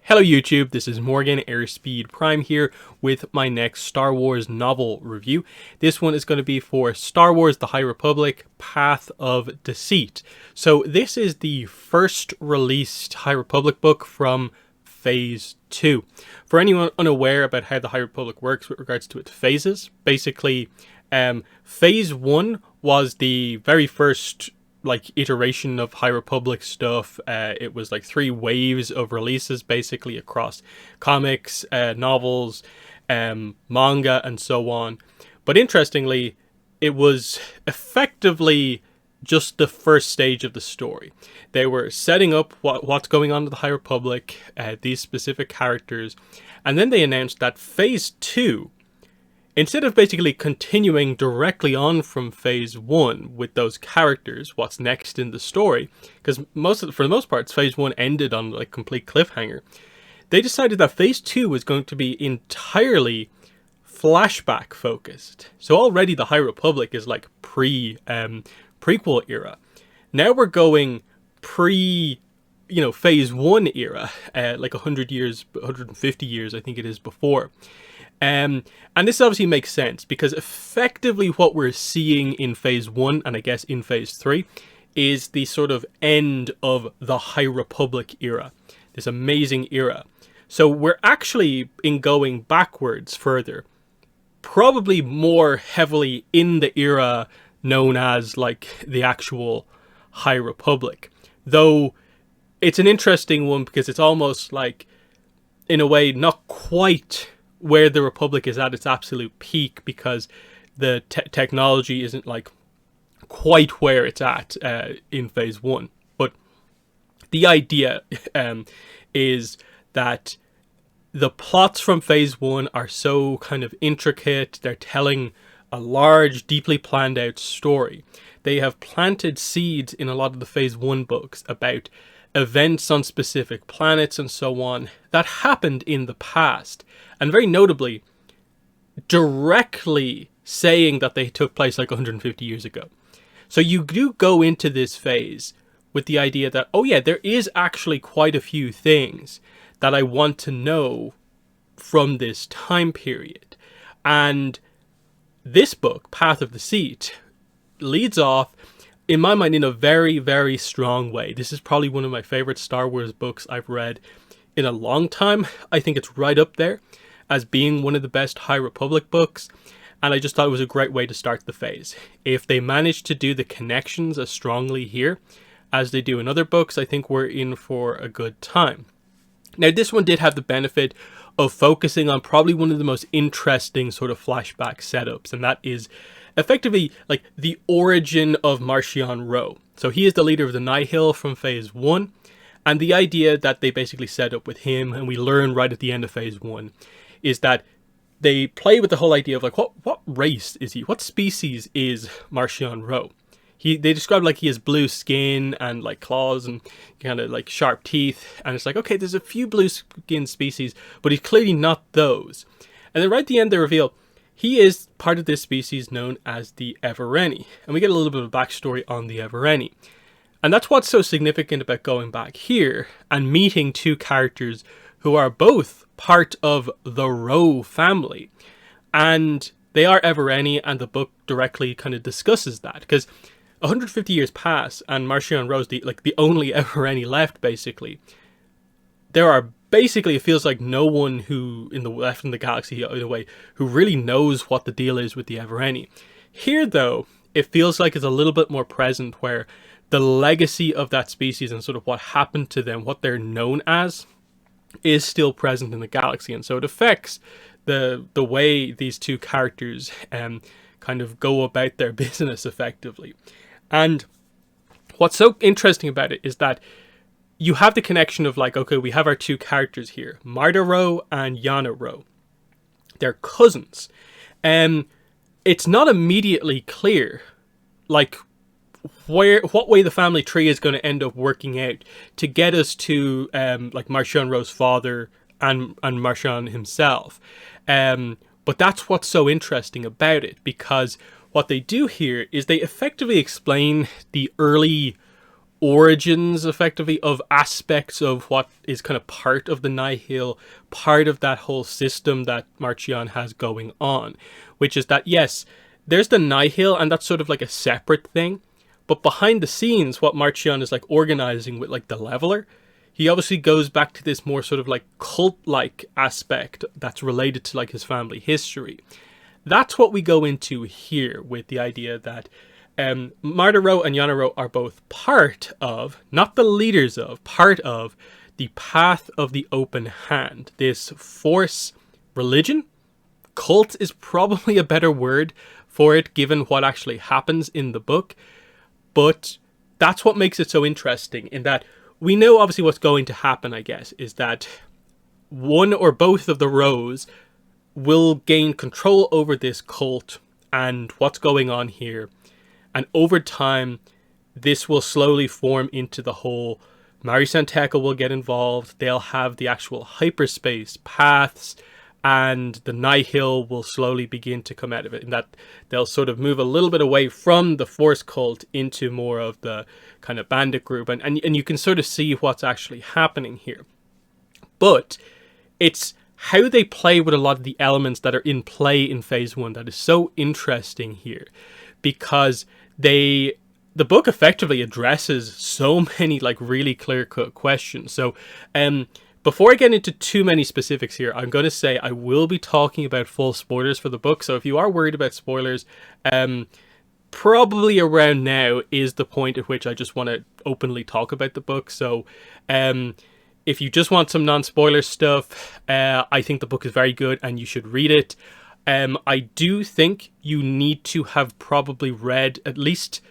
Hello YouTube, this is Morgan Airspeed Prime here with my next Star Wars novel review. This one is going to be for Star Wars The High Republic, Path of Deceit. So this is the first released High Republic book from Phase 2. For anyone unaware about how the High Republic works with regards to its phases, basically Phase 1 was the very first iteration of High Republic stuff. It was like 3 waves of releases basically across comics, novels, manga and so on. But interestingly, it was effectively just the first stage of the story. They were setting up what's going on in the High Republic, these specific characters, and then they announced that Phase 2, instead of basically continuing directly on from Phase 1 with those characters, what's next in the story, because for the most part, Phase 1 ended on like complete cliffhanger, they decided that Phase 2 was going to be entirely flashback focused. So already the High Republic is like prequel era. Now we're going Phase 1 era, like 100 years, 150 years, I think it is, before. And this obviously makes sense because effectively what we're seeing in Phase 1 and I guess in Phase 3 is the sort of end of the High Republic era, this amazing era. So we're actually going backwards further, probably more heavily in the era known as like the actual High Republic. Though it's an interesting one because it's almost like, in a way, not quite where the Republic is at its absolute peak because the technology isn't like quite where it's at in Phase 1. But the idea is that the plots from Phase 1 are so kind of intricate. They're telling a large, deeply planned out story. They have planted seeds in a lot of the Phase 1 books about events on specific planets and so on that happened in the past, and very notably directly saying that they took place like 150 years ago. So you do go into this phase with the idea that, oh yeah, there is actually quite a few things that I want to know from this time period. And this book, Path of Deceit, leads off, in my mind, in a very, very strong way. This is probably one of my favorite Star Wars books I've read in a long time. I think it's right up there as being one of the best High Republic books, and I just thought it was a great way to start the phase. If they manage to do the connections as strongly here as they do in other books, I think we're in for a good time. Now, this one did have the benefit of focusing on probably one of the most interesting sort of flashback setups, and that is effectively like the origin of Marchion Ro. So he is the leader of the Nihil from Phase 1, and the idea that they basically set up with him, and we learn right at the end of Phase 1, is that they play with the whole idea of like, what race is he? What species is Marchion Ro? They describe like he has blue skin and like claws and kind of like sharp teeth, and it's like, okay, there's a few blue skin species, but he's clearly not those. And then right at the end they reveal he is part of this species known as the Evereni, and we get a little bit of backstory on the Evereni. And that's what's so significant about going back here and meeting 2 characters who are both part of the Ro family. And they are Evereni, and the book directly kind of discusses that, because 150 years pass and Marchion Ro's the only Evereni left, basically. There are basically, it feels like no one who left in the galaxy, in a way, who really knows what the deal is with the Evereni. Here, though, it feels like it's a little bit more present, where the legacy of that species and sort of what happened to them, what they're known as, is still present in the galaxy. And so it affects the way these 2 characters kind of go about their business effectively. And what's so interesting about it is that you have the connection of like, okay, we have our 2 characters here, Marda Ro and Yana Ro. They're cousins. It's not immediately clear like what way the family tree is going to end up working out to get us to like Marchion Ro's father and Marchion himself. But that's what's so interesting about it, because what they do here is they effectively explain the early origins, effectively, of aspects of what is kind of part of the Nihil, part of that whole system that Marchion has going on, which is that, yes, there's the Nihil, and that's sort of like a separate thing, but behind the scenes, what Marchion is like organizing with like the Leveler, he obviously goes back to this more sort of like cult-like aspect that's related to like his family history. That's what we go into here with the idea that Martero and Yanaro are both part of, not the leaders of, part of the path of the open hand. This force religion, cult is probably a better word for it given what actually happens in the book, but that's what makes it so interesting, in that we know obviously what's going to happen, I guess, is that one or both of the rows will gain control over this cult and what's going on here. And over time, this will slowly form into the whole. Mari Santeca will get involved. They'll have the actual hyperspace paths, and the Nihil will slowly begin to come out of it. And that they'll sort of move a little bit away from the Force cult into more of the kind of bandit group. And you can sort of see what's actually happening here. But it's how they play with a lot of the elements that are in play in Phase 1 that is so interesting here. Because the book effectively addresses so many like really clear-cut questions. So before I get into too many specifics here, I'm going to say I will be talking about full spoilers for the book. So if you are worried about spoilers, probably around now is the point at which I just want to openly talk about the book. So if you just want some non-spoiler stuff, I think the book is very good and you should read it. I do think you need to have probably read at least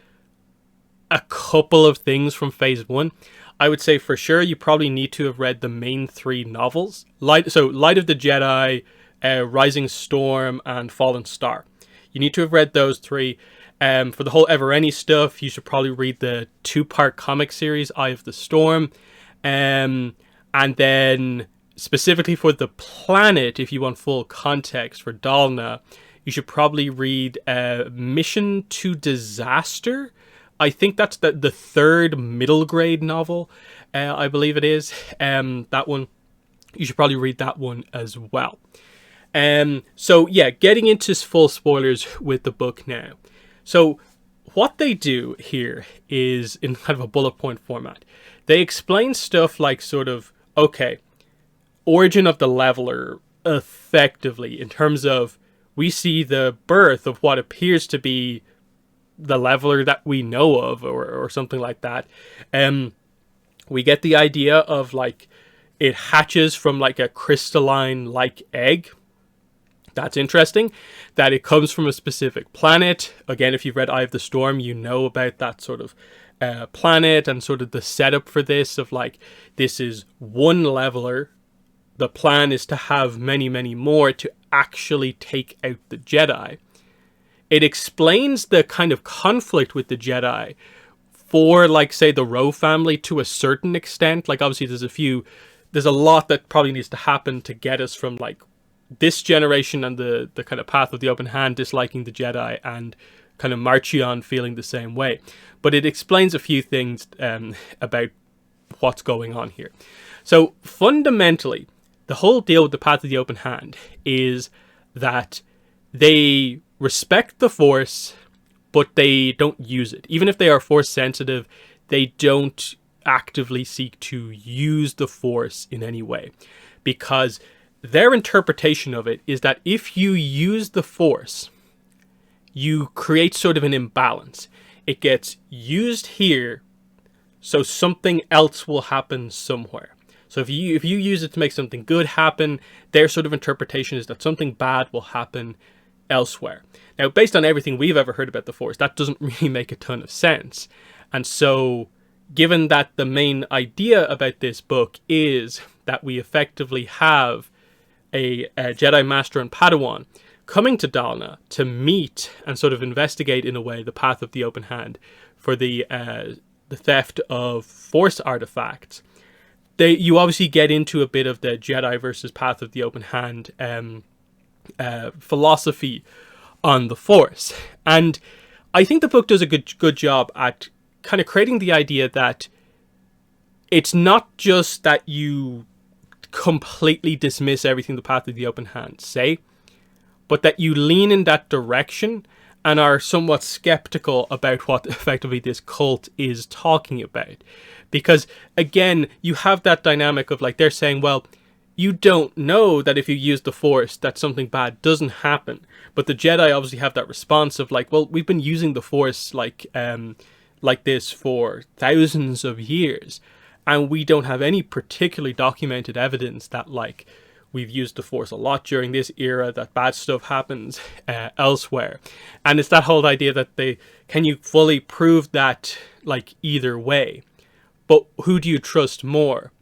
a couple of things from Phase 1. I would say for sure you probably need to have read the main 3 novels. Light of the Jedi, Rising Storm, and Fallen Star. You need to have read those 3. For the whole Evereni stuff, you should probably read the 2-part comic series, Eye of the Storm. And then specifically for the planet, if you want full context for Dalna, you should probably read Mission to Disaster. I think that's the 3rd middle grade novel, I believe it is. That one, you should probably read that one as well. So yeah, getting into full spoilers with the book now. So what they do here is in kind of a bullet point format. They explain stuff like sort of, okay, origin of the Leveler effectively, in terms of we see the birth of what appears to be the Leveler that we know of, or something like that. We get the idea of like it hatches from like a crystalline like egg. That's interesting. That it comes from a specific planet. Again, if you've read Eye of the Storm, you know about that sort of planet and sort of the setup for this of like, this is one Leveler. The plan is to have many, many more to actually take out the Jedi. It explains the kind of conflict with the Jedi for, like, say, the Rowe family to a certain extent. Like, obviously, there's a lot that probably needs to happen to get us from, like, this generation and the kind of path of the open hand disliking the Jedi and kind of Marchion feeling the same way. But it explains a few things about what's going on here. So, fundamentally, the whole deal with the path of the open hand is that they respect the Force, but they don't use it. Even if they are Force sensitive, they don't actively seek to use the Force in any way. Because their interpretation of it is that if you use the Force, you create sort of an imbalance. It gets used here, so something else will happen somewhere. So if you use it to make something good happen, their sort of interpretation is that something bad will happen elsewhere. Now, based on everything we've ever heard about the Force, that doesn't really make a ton of sense. And so, given that the main idea about this book is that we effectively have a Jedi Master and Padawan coming to Dalna to meet and sort of investigate in a way the path of the open hand for the theft of Force artifacts, you obviously get into a bit of the Jedi versus path of the open hand philosophy on the Force. And I think the book does a good job at kind of creating the idea that it's not just that you completely dismiss everything the path of the open hand say, but that you lean in that direction and are somewhat skeptical about what effectively this cult is talking about. Because, again, you have that dynamic of, like, they're saying, well, you don't know that if you use the Force that something bad doesn't happen. But the Jedi obviously have that response of, like, well, we've been using the Force like this for thousands of years, and we don't have any particularly documented evidence that, like, we've used the Force a lot during this era, that bad stuff happens elsewhere. And it's that whole idea that can you fully prove that, like, either way? But who do you trust more?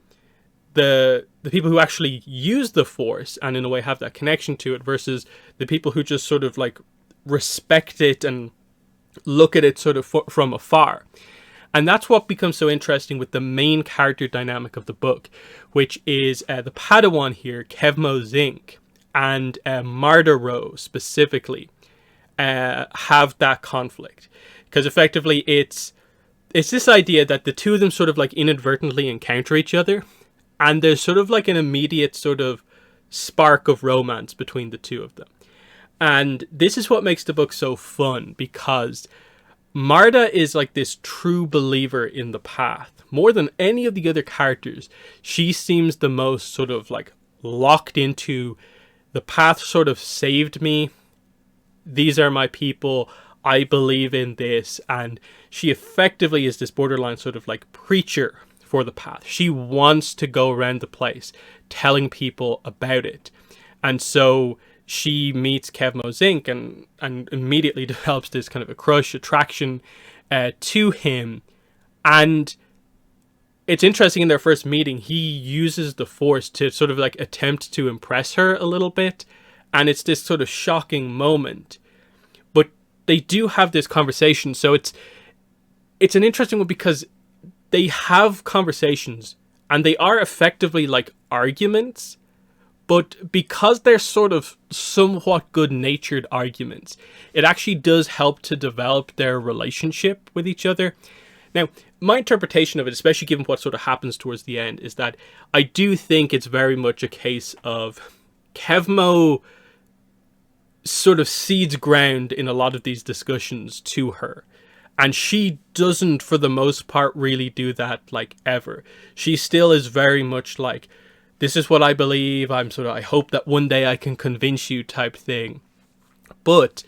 The people who actually use the Force and in a way have that connection to it, versus the people who just sort of, like, respect it and look at it sort of from afar. And that's what becomes so interesting with the main character dynamic of the book, which is the Padawan here, Kevmo Zink, and Marda Ro specifically have that conflict. Because effectively it's this idea that the two of them sort of, like, inadvertently encounter each other, and there's sort of like an immediate sort of spark of romance between the two of them. And this is what makes the book so fun, because Marda is like this true believer in the path. More than any of the other characters, she seems the most sort of, like, locked into the path sort of saved me. These are my people. I believe in this. And she effectively is this borderline sort of, like, preacher for the path. She wants to go around the place telling people about it. And so she meets Kevmo Zink and immediately develops this kind of a crush, attraction to him. And it's interesting, in their first meeting, he uses the Force to sort of, like, attempt to impress her a little bit. And it's this sort of shocking moment. But they do have this conversation. So it's an interesting one, because they have conversations and they are effectively like arguments. But because they're sort of somewhat good-natured arguments, it actually does help to develop their relationship with each other. Now, my interpretation of it, especially given what sort of happens towards the end, is that I do think it's very much a case of Kevmo sort of cedes ground in a lot of these discussions to her. And she doesn't, for the most part, really do that, like, ever. She still is very much like, this is what I believe, I hope that one day I can convince you type thing. But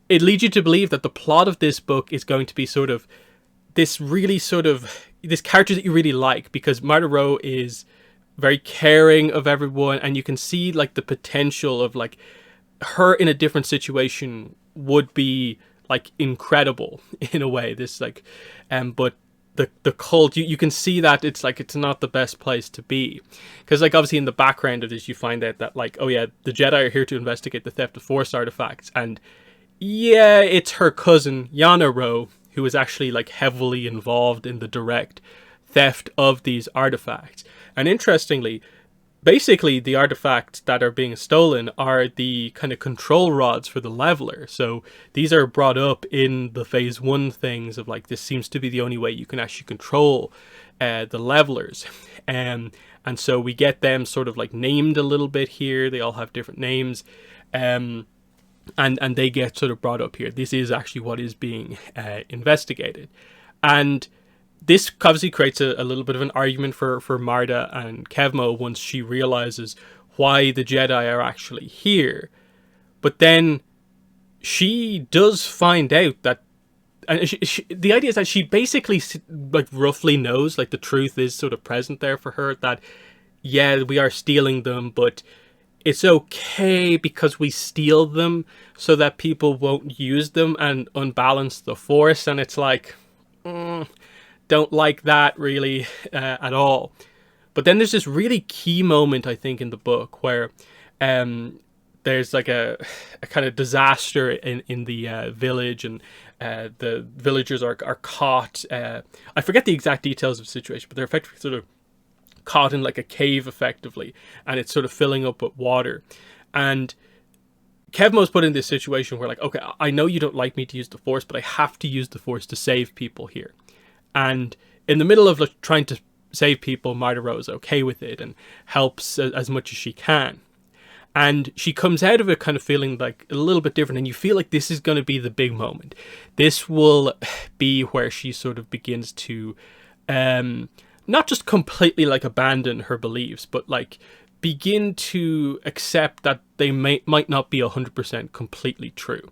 it leads you to believe that the plot of this book is going to be sort of this really sort of, this character that you really like, because Marda Ro is very caring of everyone, and you can see, like, the potential of, like, her in a different situation would be, like, incredible in a way. This, like, but the cult, you can see that it's like, it's not the best place to be, because, like, obviously in the background of this you find out that, like, oh yeah, the Jedi are here to investigate the theft of Force artifacts, and yeah, it's her cousin Yana Ro who is actually, like, heavily involved in the direct theft of these artifacts. And interestingly, basically the artifacts that are being stolen are the kind of control rods for the leveler. So these are brought up in the phase 1 things of, like, this seems to be the only way you can actually control the levelers. And so we get them sort of, like, named a little bit here. They all have different names. And they get sort of brought up here. This is actually what is being investigated. And this obviously creates a little bit of an argument for Marda and Kevmo once she realizes why the Jedi are actually here. But then she does find out that, and the idea is that she basically, like, roughly knows, like, the truth is sort of present there for her, that yeah, we are stealing them, but it's okay because we steal them so that people won't use them and unbalance the Force. And it's like, don't like that really at all. But then there's this really key moment, I think, in the book where there's, like, a kind of disaster in the village, and the villagers are caught. I forget the exact details of the situation, but they're effectively sort of caught in, like, a cave effectively, and it's sort of filling up with water. And Kevmo's put in this situation where, like, okay, I know you don't like me to use the Force, but I have to use the Force to save people here. And in the middle of like trying to save people, Martha Rowe is okay with it and helps as much as she can. And she comes out of it kind of feeling like a little bit different, and you feel like this is going to be the big moment. This will be where she sort of begins to not just completely like abandon her beliefs, but like begin to accept that they might not be 100% completely true.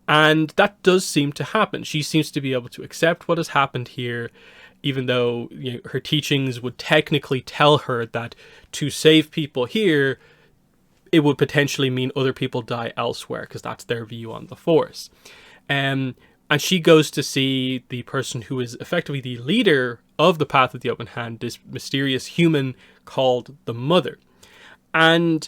And that does seem to happen. She seems to be able to accept what has happened here, even though, you know, her teachings would technically tell her that to save people here, it would potentially mean other people die elsewhere, because that's their view on the Force. And she goes to see the person who is effectively the leader of the Path of the Open Hand, this mysterious human called the Mother. And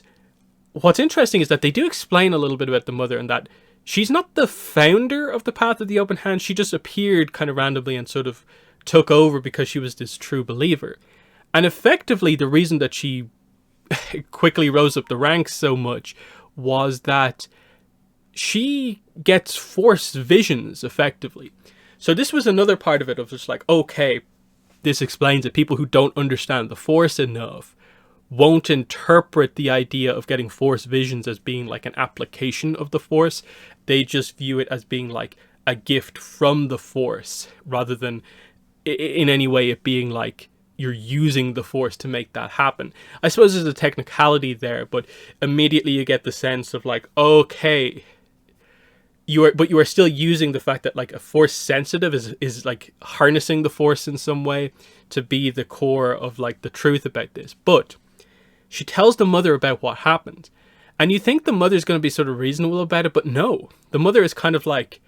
what's interesting is that they do explain a little bit about the Mother, and that she's not the founder of the Path of the Open Hand. She just appeared kind of randomly and sort of took over because she was this true believer. And effectively, the reason that she quickly rose up the ranks so much was that she gets Force visions, effectively. So this was another part of it, of just like, okay, this explains that people who don't understand the Force enough won't interpret the idea of getting Force visions as being like an application of the Force. They just view it as being like a gift from the Force, rather than in any way it being like you're using the Force to make that happen. I suppose there's a technicality there, but immediately you get the sense of like, okay, you are still using the fact that like a Force sensitive is like harnessing the Force in some way to be the core of like the truth about this. But she tells the Mother about what happened, and you think the Mother's going to be sort of reasonable about it, but no, the Mother is kind of like,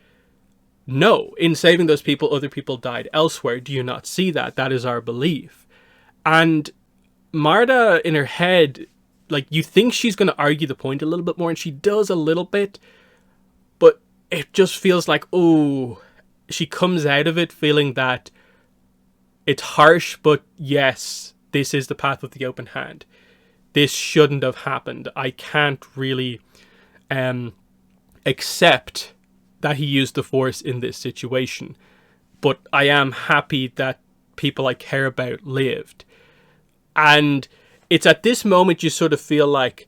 no, in saving those people, other people died elsewhere. Do you not see that? That is our belief. And Martha, in her head, like, you think she's going to argue the point a little bit more, and she does a little bit, but it just feels like, oh, she comes out of it feeling that it's harsh, but yes, this is the Path of the Open Hand. This shouldn't have happened. I can't really accept that he used the Force in this situation, but I am happy that people I care about lived. And it's at this moment you sort of feel like,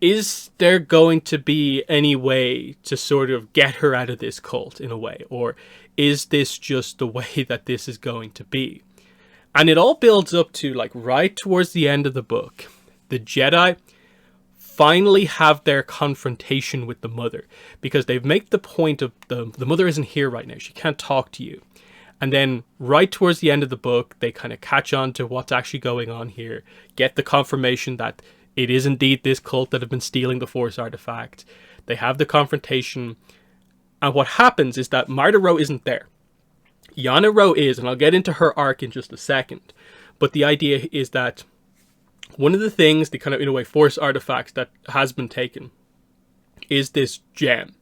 is there going to be any way to sort of get her out of this cult in a way? Or is this just the way that this is going to be? And it all builds up to, like, right towards the end of the book, the Jedi finally have their confrontation with the Mother, because they've made the point of the Mother isn't here right now. She can't talk to you. And then right towards the end of the book, they kind of catch on to what's actually going on here, get the confirmation that it is indeed this cult that have been stealing the Force artifact. They have the confrontation. And what happens is that Martha Rowe isn't there. Yana Rowe is, and I'll get into her arc in just a second. But the idea is that one of the things, the kind of, in a way, Force artifacts that has been taken is this gem.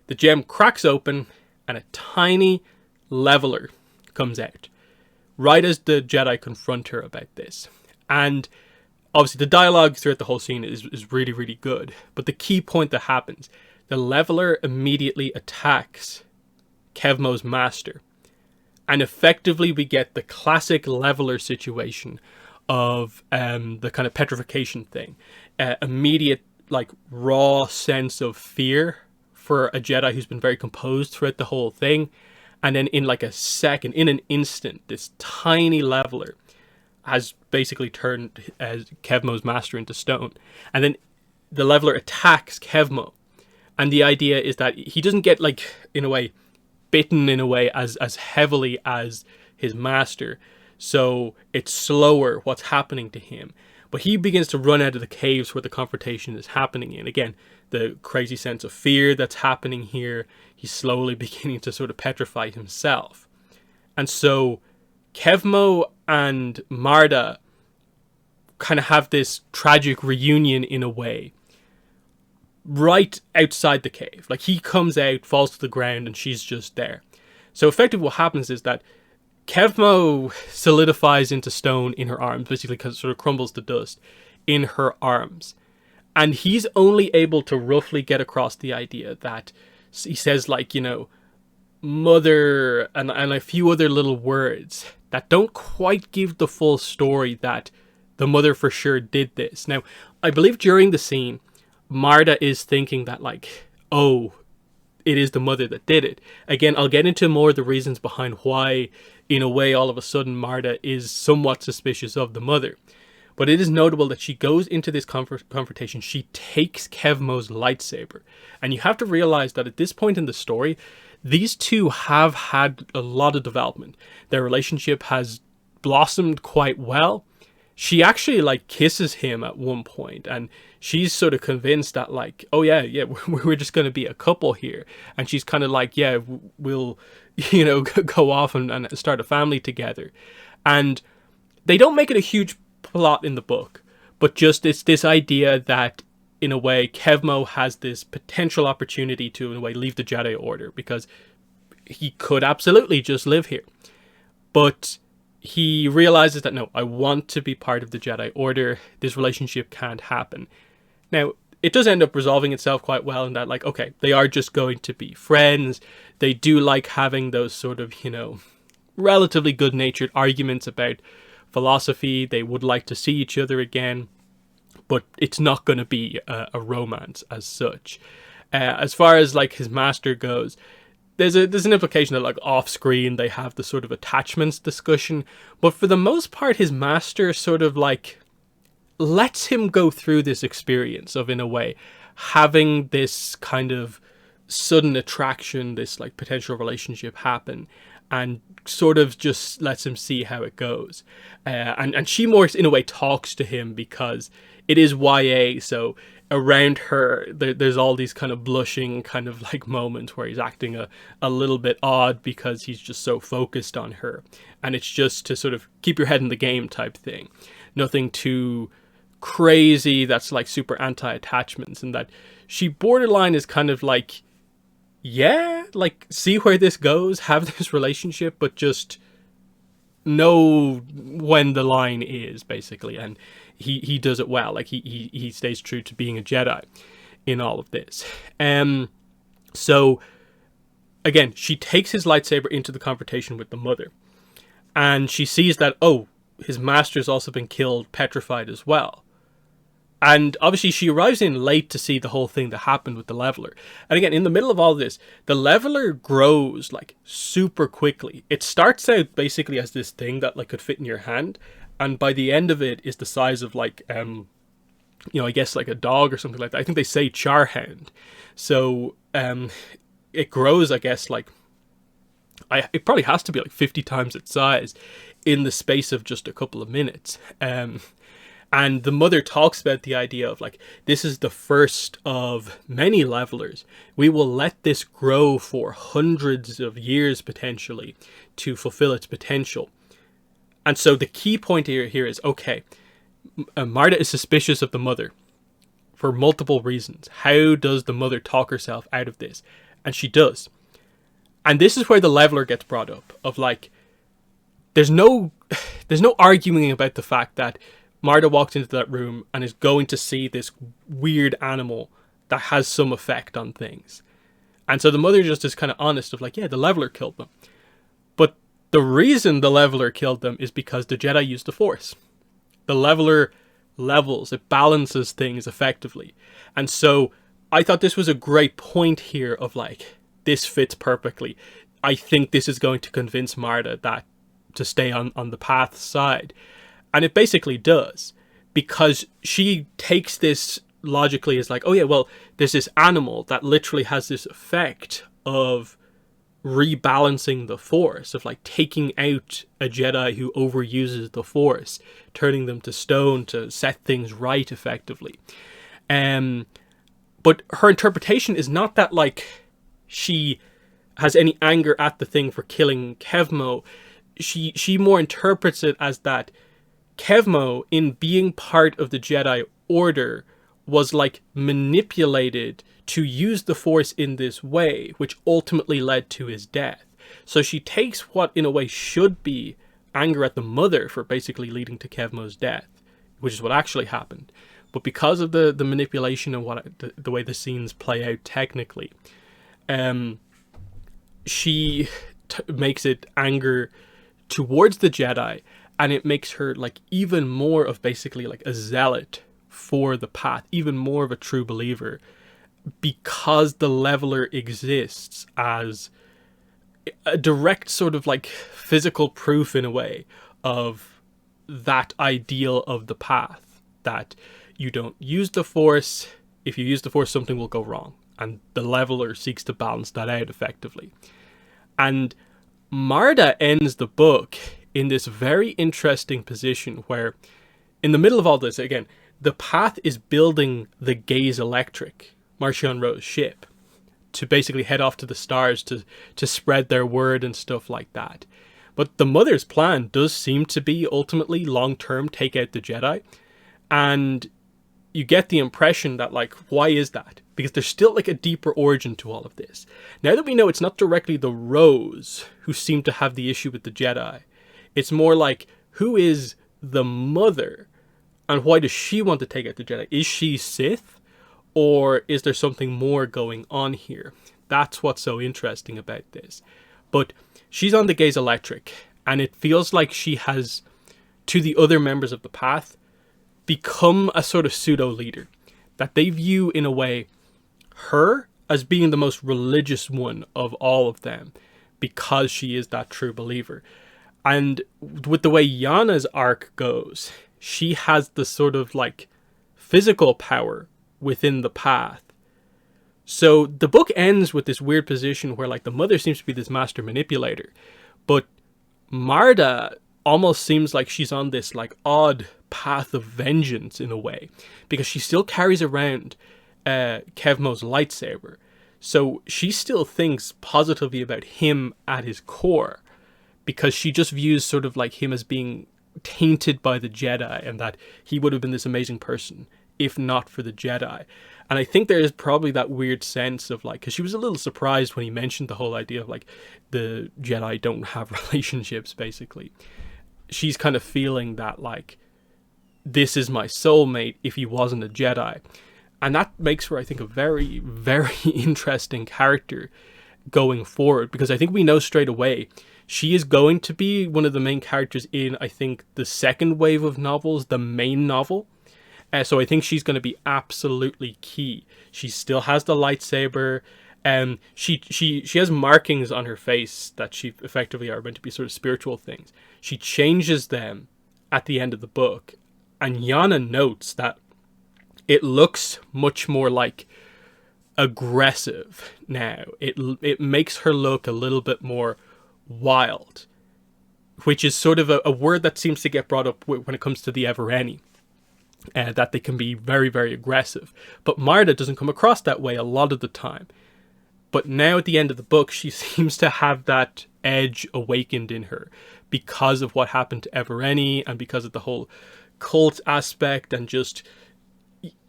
The gem cracks open and a tiny leveler comes out right as the Jedi confront her about this. And obviously the dialogue throughout the whole scene is really, really good. But the key point that happens, the leveler immediately attacks Kevmo's master. And effectively we get the classic leveler situation of the kind of petrification thing. Immediate, like, raw sense of fear for a Jedi who's been very composed throughout the whole thing. And then in like a second, in an instant, this tiny leveler has basically turned Kevmo's master into stone. And then the leveler attacks Kevmo. And the idea is that he doesn't get, like, in a way, bitten in a way as heavily as his master. So it's slower what's happening to him. But he begins to run out of the caves where the confrontation is happening in. Again, the crazy sense of fear that's happening here. He's slowly beginning to sort of petrify himself. And so Kevmo and Martha kind of have this tragic reunion in a way right outside the cave. Like, he comes out, falls to the ground, and she's just there. So effectively what happens is that Kevmo solidifies into stone in her arms, basically, because it sort of crumbles to dust in her arms. And he's only able to roughly get across the idea that he says, like, you know, mother and a few other little words that don't quite give the full story that the mother for sure did this. Now, I believe during the scene, Marta is thinking that, like, oh, it is the mother that did it. Again, I'll get into more of the reasons behind why, in a way, all of a sudden Marta is somewhat suspicious of the mother. But it is notable that she goes into this confrontation. She takes Kevmo's lightsaber. And you have to realize that at this point in the story, these two have had a lot of development. Their relationship has blossomed quite well. She actually, like, kisses him at one point, and she's sort of convinced that, like, oh yeah, we're just going to be a couple here. And she's kind of like, yeah, we'll, go off and start a family together. And they don't make it a huge plot in the book, but just it's this idea that, in a way, Kevmo has this potential opportunity to, in a way, leave the Jedi Order, because he could absolutely just live here. But he realizes that, no, I want to be part of the Jedi Order. This relationship can't happen. Now, it does end up resolving itself quite well in that, like, okay, they are just going to be friends. They do like having those sort of, relatively good-natured arguments about philosophy. They would like to see each other again, but it's not going to be a romance as such. As far as, like, his master goes, there's an implication that, like, off screen they have the sort of attachments discussion, but for the most part his master sort of, like, lets him go through this experience of, in a way, having this kind of sudden attraction, this, like, potential relationship happen, and sort of just lets him see how it goes. And she more, in a way, talks to him because it is YA, so around her there's all these kind of blushing kind of, like, moments where he's acting a little bit odd because he's just so focused on her. And it's just to sort of keep your head in the game type thing. Nothing too crazy that's, like, super anti-attachments, and that she borderline is kind of like, yeah, like, see where this goes, have this relationship, but just know when the line is, basically. And he does it well. Like, he stays true to being a Jedi in all of this. So again, she takes his lightsaber into the confrontation with the mother, and she sees that, oh, his master's also been killed, petrified as well. And obviously she arrives in late to see the whole thing that happened with the leveler. And again, in the middle of all this, the leveler grows, like, super quickly. It starts out basically as this thing that, like, could fit in your hand, and by the end of it is the size of, like, I guess, like, a dog or something like that. I think they say charhound. So it grows, I guess, like, it probably has to be like 50 times its size in the space of just a couple of minutes. And the mother talks about the idea of, like, this is the first of many levelers. We will let this grow for hundreds of years, potentially, to fulfill its potential. And so the key point here is, okay, Marta is suspicious of the mother for multiple reasons. How does the mother talk herself out of this? And she does. And this is where the leveler gets brought up, of, like, there's no arguing about the fact that Marta walked into that room and is going to see this weird animal that has some effect on things. And so the mother just is kind of honest of, like, yeah, the leveler killed them. But the reason the leveler killed them is because the Jedi used the Force. The leveler levels, it balances things effectively. And so I thought this was a great point here of, like, this fits perfectly. I think this is going to convince Marta that to stay on the path side. And it basically does, because she takes this logically as, like, oh yeah, well, there's this animal that literally has this effect of rebalancing the Force, of, like, taking out a Jedi who overuses the Force, turning them to stone to set things right effectively. But her interpretation is not that, like, she has any anger at the thing for killing Kevmo. She more interprets it as that Kevmo, in being part of the Jedi Order, was, like, manipulated to use the Force in this way, which ultimately led to his death. So she takes what, in a way, should be anger at the mother for basically leading to Kevmo's death, which is what actually happened. But because of the manipulation and the way the scenes play out technically, she makes it anger towards the Jedi, and it makes her like even more of basically like a zealot for the path, even more of a true believer, because the leveler exists as a direct sort of like physical proof in a way of that ideal of the path, that you don't use the Force. If you use the Force, something will go wrong, and the leveler seeks to balance that out effectively. And Marda ends the book in this very interesting position where, in the middle of all this, again, the path is building the Gaze Electric, Marchion Ro's ship, to basically head off to the stars to spread their word and stuff like that. But the Mother's plan does seem to be ultimately long-term take out the Jedi. And you get the impression that, like, why is that? Because there's still like a deeper origin to all of this. Now that we know it's not directly the Rose who seem to have the issue with the Jedi, it's more like, who is the Mother and why does she want to take out the Jedi? Is she Sith, or is there something more going on here? That's what's so interesting about this. But she's on the Gaze Electric, and it feels like she has, to the other members of the path, become a sort of pseudo leader, that they view in a way her as being the most religious one of all of them, because she is that true believer. And with the way Yana's arc goes, she has the sort of like physical power within the path. So the book ends with this weird position where like the Mother seems to be this master manipulator, but Marda almost seems like she's on this like odd path of vengeance in a way, because she still carries around Kevmo's lightsaber. So she still thinks positively about him at his core, because she just views sort of like him as being tainted by the Jedi, and that he would have been this amazing person if not for the Jedi. And I think there is probably that weird sense of like, because she was a little surprised when he mentioned the whole idea of like the Jedi don't have relationships, basically. She's kind of feeling that like, this is my soulmate if he wasn't a Jedi. And that makes her, I think, a very, very interesting character going forward, because I think we know straight away she is going to be one of the main characters in, I think, the second wave of novels, the main novel. So I think she's going to be absolutely key. She still has the lightsaber. She has markings on her face that she effectively are meant to be sort of spiritual things. She changes them at the end of the book. And Yana notes that it looks much more like aggressive now. It makes her look a little bit more wild, which is sort of a word that seems to get brought up when it comes to the Evereni, that they can be very, very aggressive. But Marda doesn't come across that way a lot of the time. But now at the end of the book, she seems to have that edge awakened in her because of what happened to Evereni and because of the whole cult aspect, and just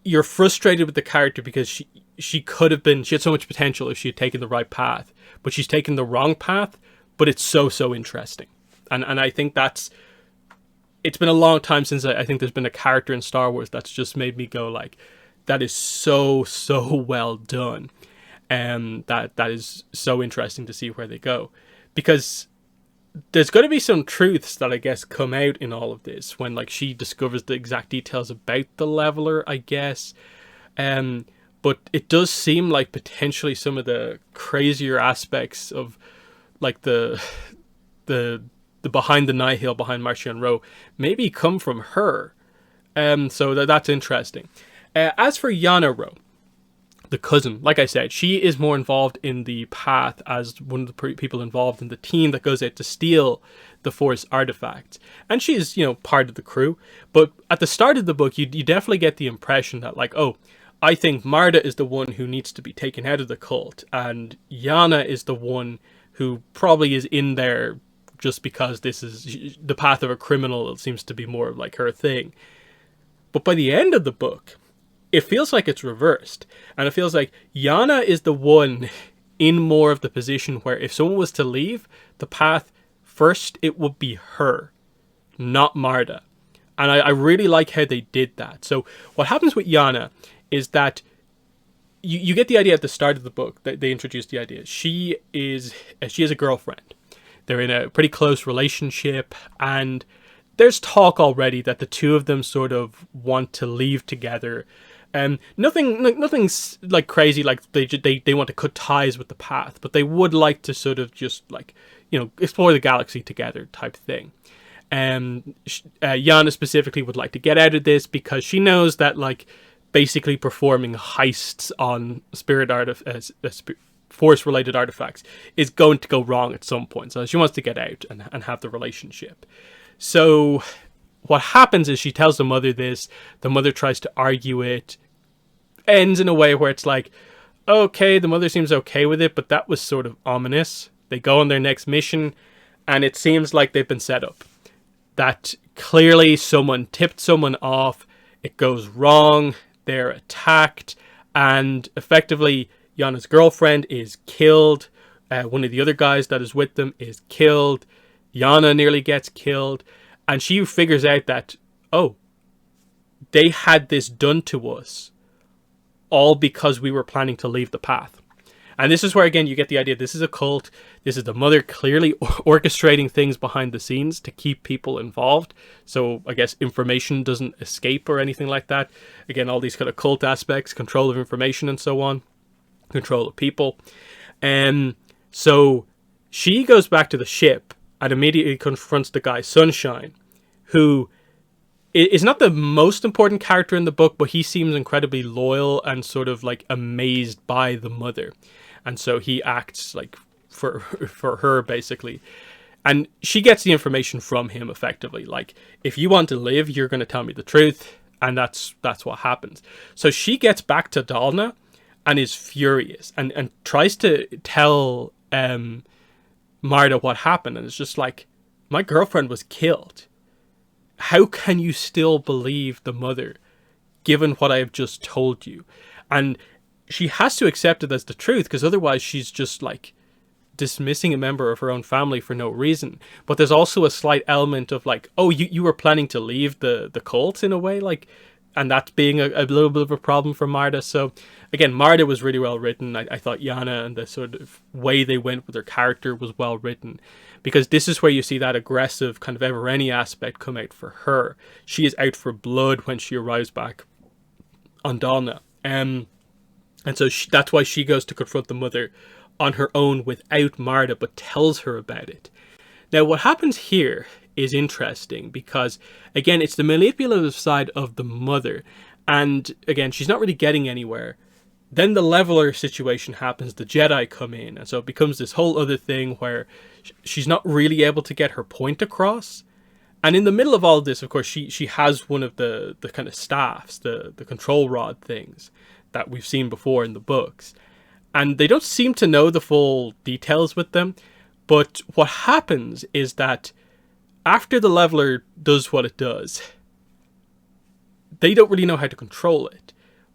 you're frustrated with the character because she had so much potential if she had taken the right path, but she's taken the wrong path. But it's so interesting, and I think it's been a long time since I think there's been a character in Star Wars that's just made me go like, that is so well done, and that is so interesting to see where they go, because there's going to be some truths that I guess come out in all of this when like she discovers the exact details about the leveler, I guess. But it does seem like potentially some of the crazier aspects of like the behind the Nihil, behind Marchion Ro, maybe come from her. So that's interesting. As for Yana Ro, the cousin, like I said, she is more involved in the path as one of the people involved in the team that goes out to steal the Force artifacts. And she's, part of the crew. But at the start of the book, you definitely get the impression that like, oh, I think Marda is the one who needs to be taken out of the cult, and Yana is the one who probably is in there just because this is the path of a criminal. It seems to be more of like her thing. But by the end of the book, it feels like it's reversed. And it feels like Yana is the one in more of the position where if someone was to leave the path first, it would be her, not Marda. And I really like how they did that. So what happens with Yana is that you get the idea at the start of the book that they introduce the idea. She has a girlfriend. They're in a pretty close relationship, and there's talk already that the two of them sort of want to leave together. Nothing's like crazy, like they want to cut ties with the path, but they would like to sort of just like, explore the galaxy together type thing. Yana specifically would like to get out of this because she knows that like basically performing heists on force related artifacts is going to go wrong at some point. So she wants to get out and have the relationship. So what happens is she tells the mother this. The mother tries to argue it. Ends in a way where it's like, okay, the mother seems okay with it, but that was sort of ominous. They go on their next mission, and it seems like they've been set up. That clearly someone tipped someone off. It goes wrong. They're attacked, and effectively Yana's girlfriend is killed. One of the other guys that is with them is killed. Yana nearly gets killed, and she figures out that, oh, they had this done to us all because we were planning to leave the path. And this is where, again, you get the idea. This is a cult. This is the mother clearly orchestrating things behind the scenes to keep people involved. So I guess information doesn't escape or anything like that. Again, all these kind of cult aspects, control of information and so on, control of people. So she goes back to the ship and immediately confronts the guy, Sunshine, who is not the most important character in the book, but he seems incredibly loyal and sort of like amazed by the mother. And so he acts like for her basically. And she gets the information from him effectively. Like, if you want to live, you're going to tell me the truth. And that's what happens. So she gets back to Dalna and is furious and tries to tell Marta what happened. And it's just like, my girlfriend was killed. How can you still believe the mother, given what I have just told you? And she has to accept it as the truth, because otherwise she's just like dismissing a member of her own family for no reason. But there's also a slight element of like, oh, you were planning to leave the cult in a way, like, and that's being a little bit of a problem for Marta. So again, Marta was really well written. I thought Yana and the sort of way they went with her character was well written, because this is where you see that aggressive kind of Evereni aspect come out for her. She is out for blood when she arrives back on Dalna. And so that's why she goes to confront the mother on her own without Marta, but tells her about it. Now, what happens here is interesting because, again, it's the manipulative side of the mother. And again, she's not really getting anywhere. Then the leveler situation happens, the Jedi come in. And so it becomes this whole other thing where she's not really able to get her point across. And in the middle of all of this, of course, she has one of the kind of staffs, the control rod things that we've seen before in the books. And they don't seem to know the full details with them. But what happens is that after the leveler does what it does, they don't really know how to control it.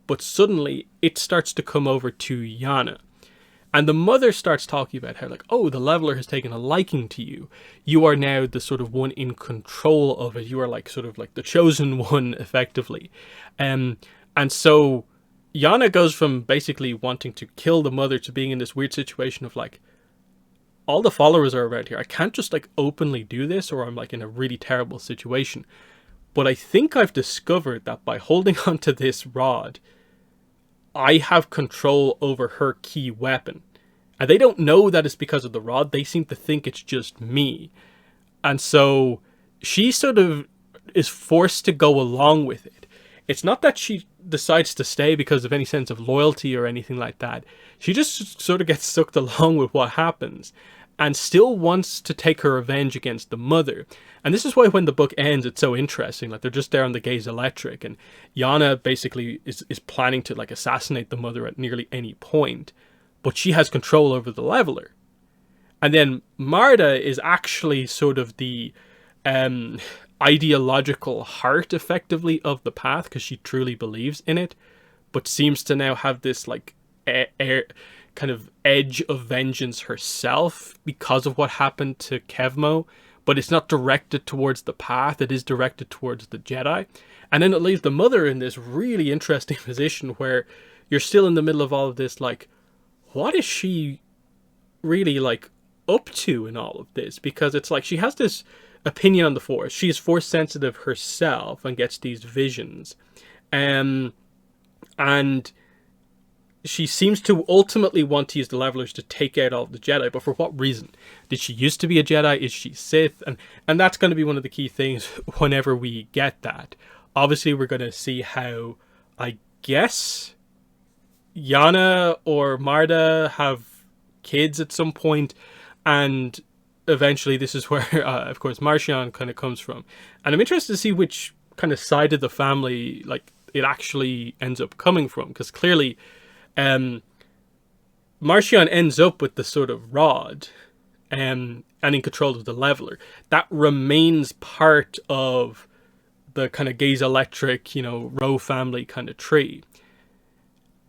But suddenly it starts to come over to Yana. And the mother starts talking about how, like, oh, the leveler has taken a liking to you. You are now the sort of one in control of it. You are like sort of like the chosen one, effectively. And so Yana goes from basically wanting to kill the mother to being in this weird situation of like, all the followers are around here. I can't just like openly do this, or I'm like in a really terrible situation. But I think I've discovered that by holding onto this rod, I have control over her key weapon. And they don't know that it's because of the rod. They seem to think it's just me. And so she sort of is forced to go along with it. It's not that she decides to stay because of any sense of loyalty or anything like that. She just sort of gets sucked along with what happens and still wants to take her revenge against the mother. And this is why when the book ends, it's so interesting. Like, they're just there on the Gaze Electric, and Yana basically is planning to like assassinate the mother at nearly any point, but she has control over the leveler. And then Marta is actually sort of the ideological heart, effectively, of the path, because she truly believes in it, but seems to now have this like kind of edge of vengeance herself because of what happened to Kevmo. But it's not directed towards the path, it is directed towards the Jedi. And then it leaves the mother in this really interesting position where you're still in the middle of all of this, like, what is she really, like, up to in all of this? Because it's like she has this opinion on the Force. She is Force sensitive herself and gets these visions. And she seems to ultimately want to use the levelers to take out all of the Jedi, but for what reason? Did she used to be a Jedi? Is she Sith? And that's going to be one of the key things whenever we get that. Obviously, we're going to see how, I guess, Yana or Marda have kids at some point, and eventually this is where, of course, Marchion kind of comes from. And I'm interested to see which kind of side of the family, like, it actually ends up coming from, because clearly Marchion ends up with the sort of rod and in control of the leveler. That remains part of the kind of Gaze Electric, Roe family kind of tree.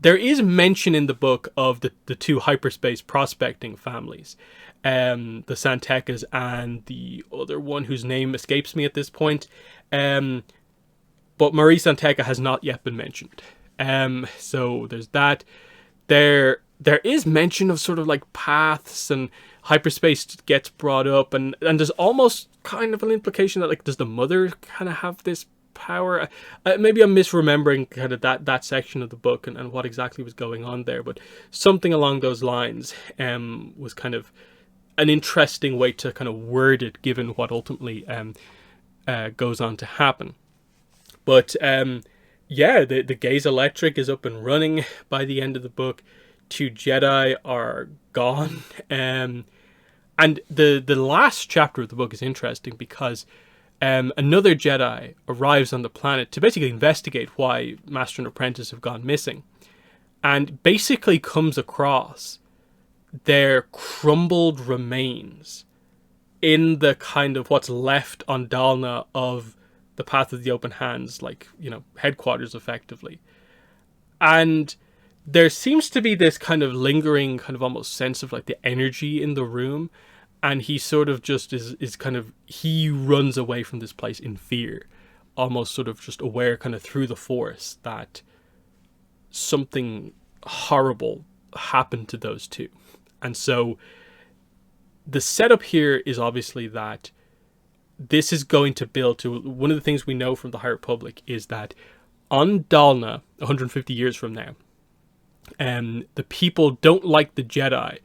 There is mention in the book of the two hyperspace prospecting families, the Santecas and the other one whose name escapes me at this point. But Marie Santeca has not yet been mentioned. So there's that. There is mention of sort of like paths, and hyperspace gets brought up, and there's almost kind of an implication that, like, does the mother kind of have this power? Maybe I'm misremembering kind of that section of the book and what exactly was going on there, but something along those lines was kind of an interesting way to kind of word it, given what ultimately goes on to happen. But yeah, the Gaze Electric is up and running by the end of the book. 2 Jedi are gone. And the last chapter of the book is interesting because another Jedi arrives on the planet to basically investigate why Master and Apprentice have gone missing. And basically comes across their crumbled remains in the kind of what's left on Dalna of the Path of the Open Hands, like, headquarters effectively. And there seems to be this kind of lingering, kind of almost sense of like the energy in the room. And he sort of just is kind of, he runs away from this place in fear, almost sort of just aware kind of through the Force that something horrible happened to those two. And so the setup here is obviously that this is going to build to, one of the things we know from the High Republic is that on Dalna, 150 years from now, the people don't like the Jedi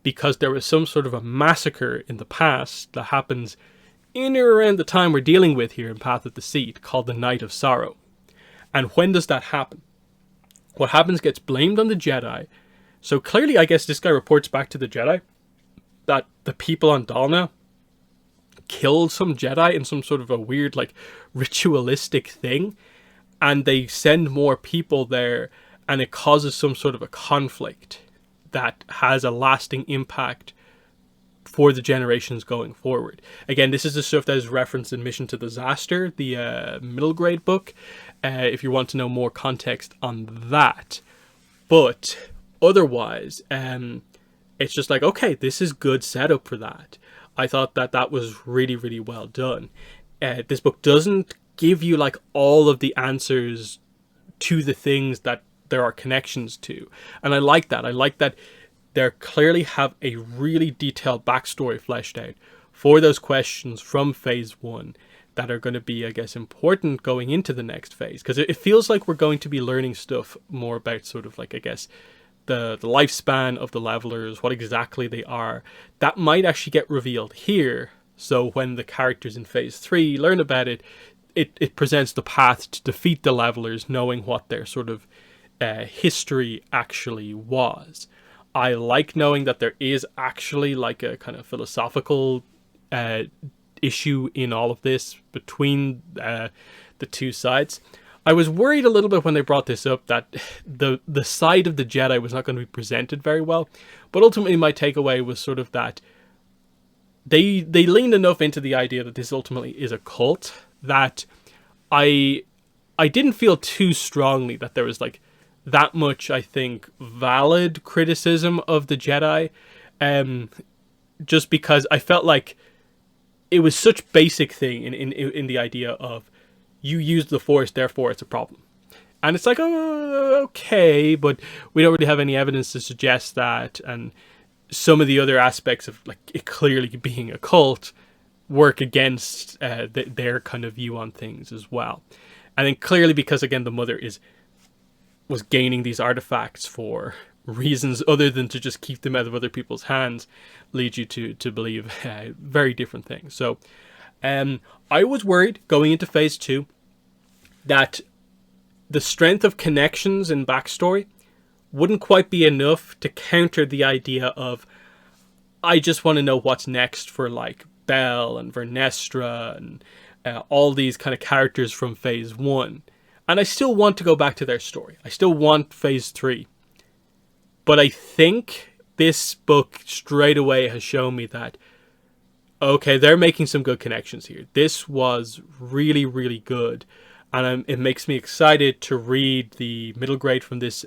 because there was some sort of a massacre in the past that happens in or around the time we're dealing with here in Path of Deceit, called the Night of Sorrow. And when does that happen? What happens gets blamed on the Jedi. So clearly, I guess this guy reports back to the Jedi that the people on Dalna killed some Jedi in some sort of a weird, like, ritualistic thing, and they send more people there, and it causes some sort of a conflict that has a lasting impact for the generations going forward. Again, this is the stuff that is referenced in Mission to Disaster, the middle grade book, if you want to know more context on that. But otherwise, it's just like, okay, this is good setup for that. I thought that was really, really well done. This book doesn't give you like all of the answers to the things that there are connections to. And I like that. I like that they clearly have a really detailed backstory fleshed out for those questions from phase 1 that are going to be, I guess, important going into the next phase. Because it feels like we're going to be learning stuff more about sort of like, I guess, the lifespan of the levelers, what exactly they are. That might actually get revealed here. So when the characters in phase 3 learn about it, it presents the path to defeat the levelers, knowing what their sort of history actually was. I like knowing that there is actually like a kind of philosophical issue in all of this between the two sides. I was worried a little bit when they brought this up that the side of the Jedi was not going to be presented very well, but ultimately my takeaway was sort of that they leaned enough into the idea that this ultimately is a cult that I didn't feel too strongly that there was like that much, I think, valid criticism of the Jedi, just because I felt like it was such basic thing in the idea of you use the Force, therefore it's a problem. And it's like, oh, okay, but we don't really have any evidence to suggest that. And some of the other aspects of like it clearly being a cult work against their kind of view on things as well. And then clearly because, again, the mother was gaining these artifacts for reasons other than to just keep them out of other people's hands, lead you to believe very different things. So I was worried going into phase 2 that the strength of connections and backstory wouldn't quite be enough to counter the idea of, I just want to know what's next for like Belle and Vernestra and all these kind of characters from phase 1. And I still want to go back to their story. I still want phase 3. But I think this book straight away has shown me that, okay, they're making some good connections here. This was really, really good. And it makes me excited to read the middle grade from this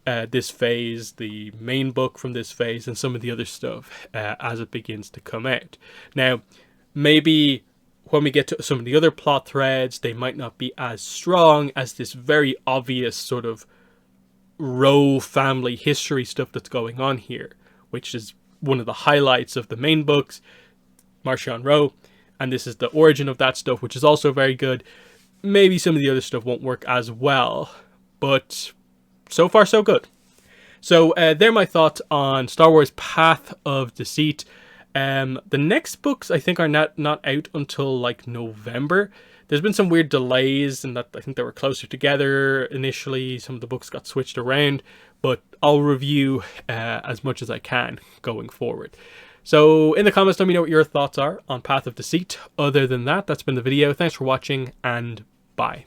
this phase, the main book from this phase, and some of the other stuff as it begins to come out. Now, maybe when we get to some of the other plot threads, they might not be as strong as this very obvious sort of Rowe family history stuff that's going on here, which is one of the highlights of the main books, Marchionne Rowe, and this is the origin of that stuff, which is also very good. Maybe some of the other stuff won't work as well, but so far so good. So they're my thoughts on Star Wars Path of Deceit. The next books I think are not out until like November. There's been some weird delays and that I think they were closer together initially. Some of the books got switched around, but I'll review as much as I can going forward. So in the comments, let me know what your thoughts are on Path of Deceit. Other than that, that's been the video. Thanks for watching, and bye.